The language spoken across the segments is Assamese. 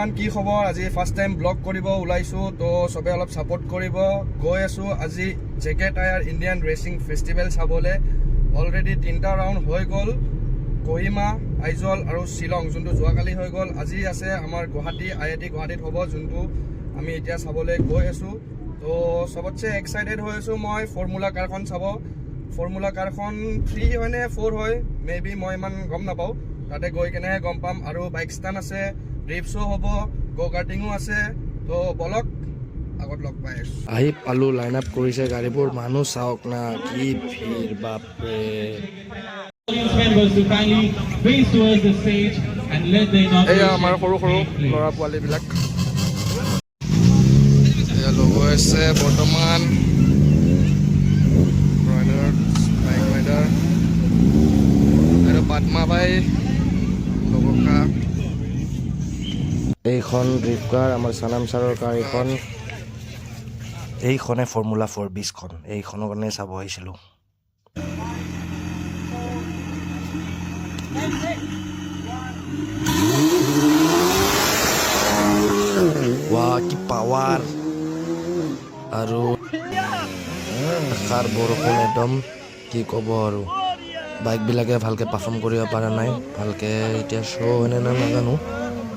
বৰ্তমান কি খবৰ? আজি ফাৰ্ষ্ট টাইম ব্লগ কৰিব ওলাইছোঁ, তো চবে অলপ ছাপোৰ্ট কৰিব। গৈ আছোঁ আজি JK tyre Indian racing festival চাবলৈ। অলৰেডি 3টা ৰাউণ্ড হৈ গ'ল, কহিমা, আইজল আৰু শ্বিলং, যোনটো যোৱাকালি হৈ গ'ল। আজি আছে আমাৰ গুৱাহাটী, IIT গুৱাহাটীত হ'ব, যোনটো আমি এতিয়া চাবলৈ গৈ আছোঁ। তো চবতছে এক্সাইটেড হৈ আছোঁ মই ফৰ্মুলা কাৰখন চাব। ফৰ্মুলা কাৰখন 3 হয় নে 4 হয়, মেবি মই ইমান গম নাপাওঁ। তাতে গৈ কেনেহে গম পাম। আৰু বাইক ষ্টান আছে, ড্ৰিফ্ট শ্ব' হ'ব, গ' কাৰ্টিঙো আছে। তো বলক আগত লগ পাই আছোঁ। আহি পালোঁ, লাইন আপ কৰিছে গাড়ীবোৰ। মানুহ চাওক না, কি ভিৰ, বাপৰে। এয়া আমাৰ সৰু সৰু ল'ৰা পোৱালীবিলাক এয়া লগ হৈ আছে বৰ্তমান। বাইক ৰাইডাৰ আৰু পাদমা বাই লগকা। এইখন ড্ৰিফ্ট কাৰ, আমাৰ চানাম ছাৰৰ কাৰ এইখন। এইখনে ফৰ্মুলা 4 20খন, এইখনৰ কাৰণে চাব আহিছিলোঁ। ৱাহ, কি পাৱাৰ আৰু আশাৰ বৰষুণ, একদম কি ক'ব আৰু। বাইকবিলাকে ভালকৈ পাৰফৰ্ম কৰিব পৰা নাই, ভালকৈ এতিয়া শ্ব' হয়নে নাই নাজানো,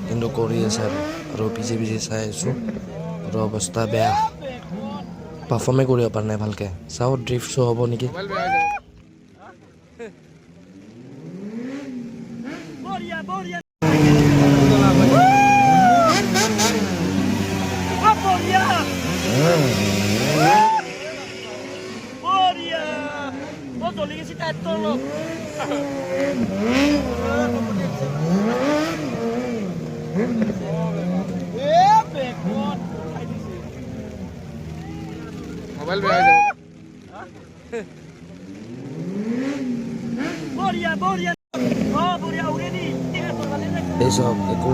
কিন্তু কৰি আছে আৰু পিছে পিছে চাই আছোঁ। আৰু অৱস্থা বেয়া, পাৰফৰ্মে কৰিব পৰা নাই ভালকৈ। চাওঁ ড্ৰিফ্ট শ্ব' হ'ব নেকি। মোবাইল বেয়া হৈ যাব। এই চব একো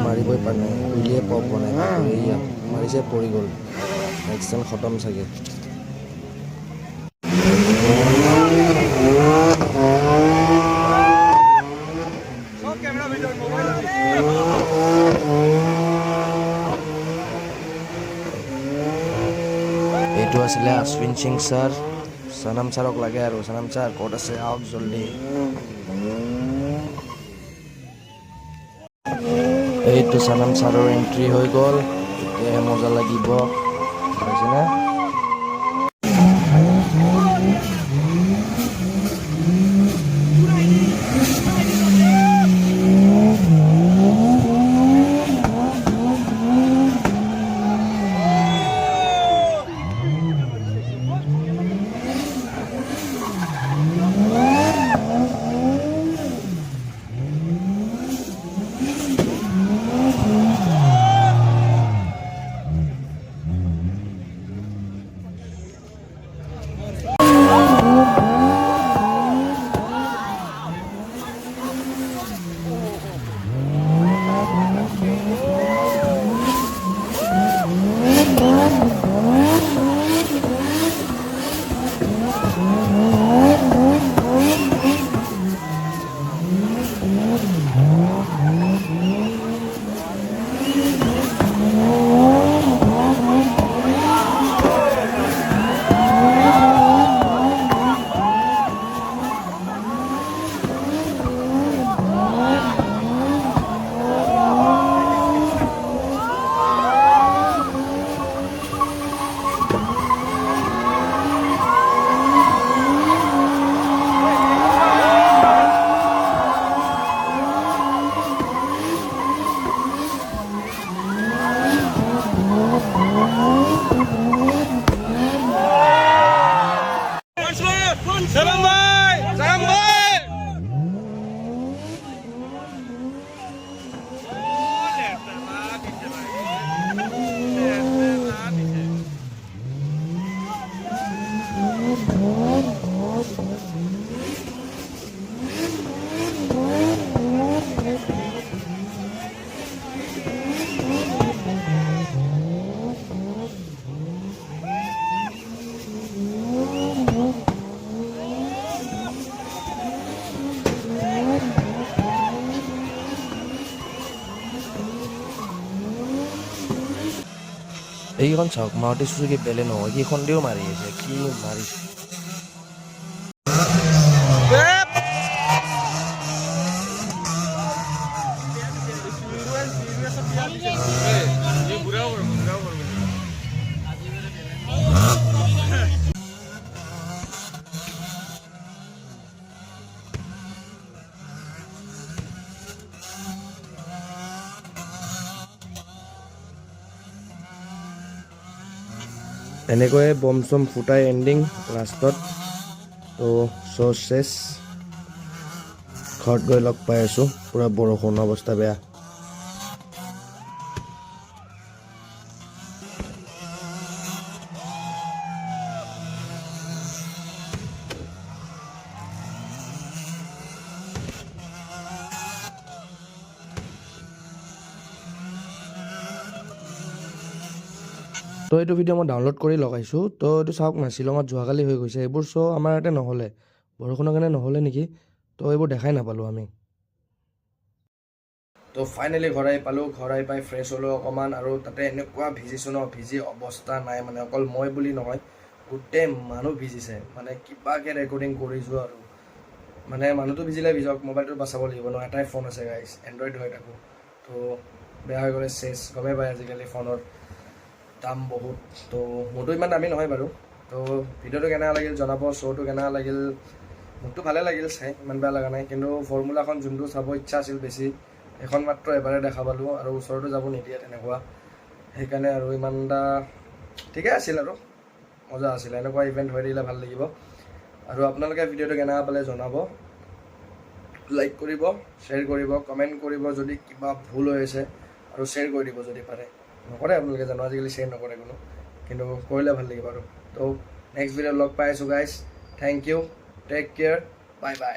মাৰিবই পৰা নাই, উলিয়াই পপ বনাই এয়া মাৰিছে, পৰি গ'ল। এক্সিডেণ্ট খতম চাগে। এইটো আছিলে অশ্বিন সিং ছাৰ। চানাম ছাৰক লাগে আৰু। চানাম ছাৰ ক'ত আছে, আহক জল্দি। এইটো চানাম ছাৰৰ এণ্ট্ৰি হৈ গ'ল, এতিয়াহে মজা লাগিব, পাইছেনে? এইখন চাওক মাৰুতি চুজুকি বেলেনো এইখন দিও মাৰি আছে কি মাৰিছে এনেকৈয়ে বম চম ফুটাই এণ্ডিং লাষ্টত তো চেছ ঘৰত গৈ লগ পাই আছোঁ পূৰা বৰষুণ অৱস্থা বেয়া তো এইটো ভিডিঅ' মই ডাউনলোড কৰি লগাইছোঁ তো এইটো চাওক না শ্বিলঙত যোৱাকালি হৈ গৈছে এইবোৰ শ্ব' আমাৰ ইয়াতে নহ'লে বৰষুণৰ কাৰণে নহ'লে নেকি তো এইবোৰ দেখাই নাপালোঁ আমি তো ফাইনেলি ঘৰ আহি পালোঁ ঘৰ আহি পাই ফ্ৰেছ হ'লোঁ অকণমান আৰু তাতে এনেকুৱা ভিজিছোঁ ন ভিজি অৱস্থা নাই মানে অকল মই বুলি নহয় গোটেই মানুহ ভিজিছে মানে কিবাকৈ ৰেকৰ্ডিং কৰিছোঁ আৰু মানে মানুহটো ভিজিলে ভিজক মোবাইলটো বাচাব লাগিব ন এটাই ফোন আছে গাইছ এণ্ড্ৰইড হৈ থাকোঁ তো বেয়া হৈ গ'লে চেছ গমেই পায় আজিকালি ফোনৰ দাম বহুত তো মোৰতো ইমান দামী নহয় বাৰু তো ভিডিঅ'টো কেনেকুৱা লাগিল জনাব শ্ব'টো কেনেকুৱা লাগিল মোকতো ভালে লাগিল চাই ইমান বেয়া লগা নাই কিন্তু ফৰ্মুলাখন যোনটো চাব ইচ্ছা আছিল বেছি এখন মাত্ৰ এবাৰে দেখা পালোঁ আৰু ওচৰতো যাব নিদিয়ে তেনেকুৱা সেইকাৰণে আৰু ইমান এটা ঠিকে আছিল আৰু মজা আছিল এনেকুৱা ইভেণ্ট হৈ থাকিলে ভাল লাগিব আৰু আপোনালোকে ভিডিঅ'টো কেনেকুৱা পালে জনাব লাইক কৰিব শ্বেয়াৰ কৰিব কমেণ্ট কৰিব যদি কিবা ভুল হৈ আছে আৰু শ্বেয়াৰ কৰি দিব যদি পাৰে নকৰে আপোনালোকে জানো আজিকালি শ্বেয়াৰ নকৰে কোনো কিন্তু কৰিলে ভাল লাগিব আৰু তো নেক্সট ভিডিঅ'ত লগ পাই আছোঁ guys thank you take care bye by